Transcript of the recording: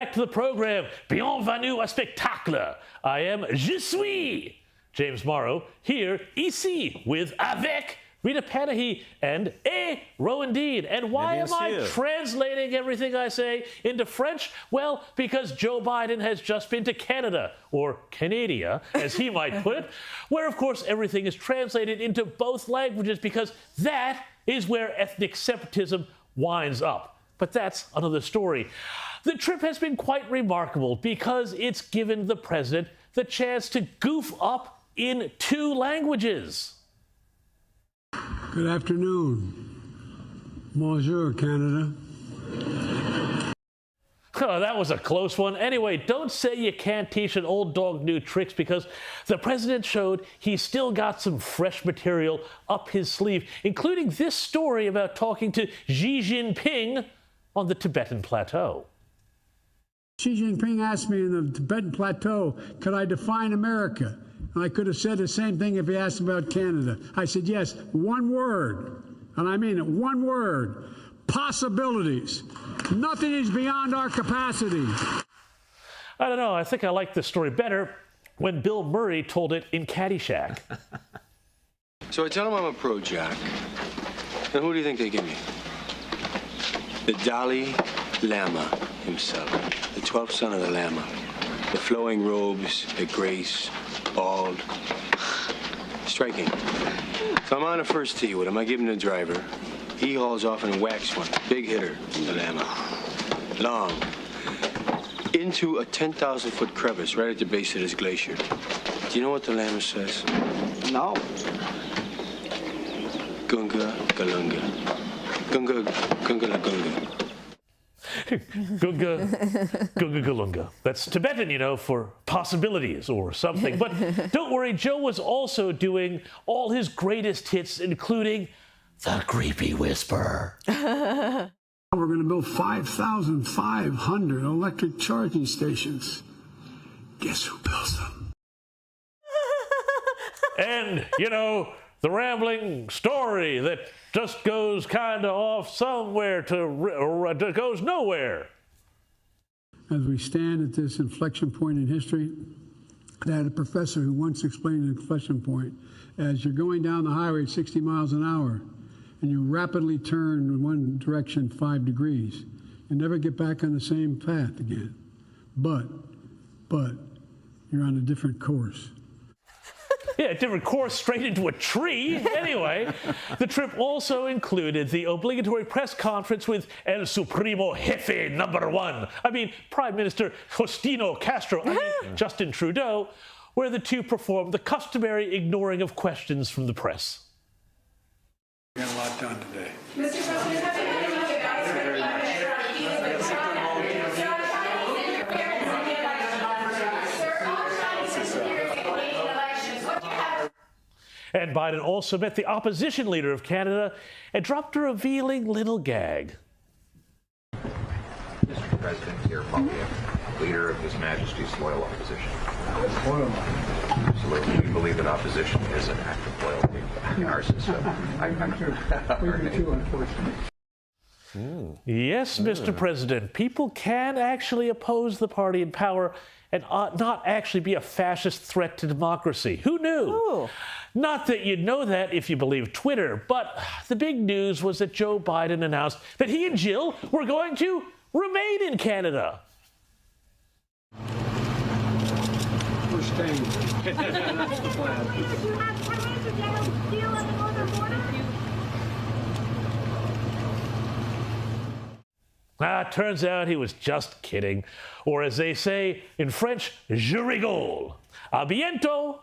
Back to the program. Bienvenue à spectacle. I am Je suis James Morrow, here ici with avec Rita Panahi and Rowan Dean. And why am I translating everything I say into French? Well, because Joe Biden has just been to Canada, or Canada, as he might put it, where, of course, everything is translated into both languages because that is where ethnic separatism winds up. But that's another story. The trip has been quite remarkable because it's given the president the chance to goof up in 2 languages. Good afternoon. Bonjour, Canada. Oh, that was a close one. Anyway, don't say you can't teach an old dog new tricks because the president showed he's still got some fresh material up his sleeve, including this story about talking to Xi Jinping on the Tibetan Plateau. Xi Jinping asked me in the Tibetan Plateau, could I define America? And I could have said the same thing if he asked about Canada. I said, yes, one word, and I mean it, one word, possibilities. Nothing is beyond our capacity. I don't know, I think I like this story better when Bill Murray told it in Caddyshack. So I tell him I'm a pro-Jack. And who do you think they give me? The Dalai Lama himself, the 12th son of the Lama. The flowing robes, the grace, bald. Striking. So I'm on a first tee with him. I give him the driver. He hauls off and whacks one. Big hitter, the Lama. Long. Into a 10,000-foot crevice right at the base of this glacier. Do you know what the Lama says? No. Gunga Galunga. Gunga Gunga La Gunga. Gunga, gunga galunga. That's Tibetan, you know, for possibilities or something. But don't worry, Joe was also doing all his greatest hits, including the creepy whisper. We're going to build 5,500 electric charging stations. Guess who builds them? And, you know, the rambling story that just goes kind of off somewhere to goes nowhere. As we stand at this inflection point in history, I had a professor who once explained an inflection point as you're going down the highway at 60 miles an hour and you rapidly turn in one direction 5 degrees and never get back on the same path again. But you're on a different course. Yeah, a different course straight into a tree. Anyway, the trip also included the obligatory press conference with El Supremo Jefe #1. I mean, Prime Minister Justino Castro, Justin Trudeau, where the two performed the customary ignoring of questions from the press. We got a lot done today. Mr. President, have you had any And Biden also met the opposition leader of Canada and dropped a revealing little gag. Mr. President, here, leader of His Majesty's loyal opposition. Absolutely. We believe that opposition is an act of loyalty in our system. Yes, Mr. President, people can actually oppose the party in power and not actually be a fascist threat to democracy. Who knew? Ooh. Not that you'd know that if you believe Twitter, but the big news was that Joe Biden announced that he and Jill were going to remain in Canada. We're staying. That's the plan. Did you have plans to get a deal on the northern border? Turns out he was just kidding. Or as they say in French, je rigole. A bientôt.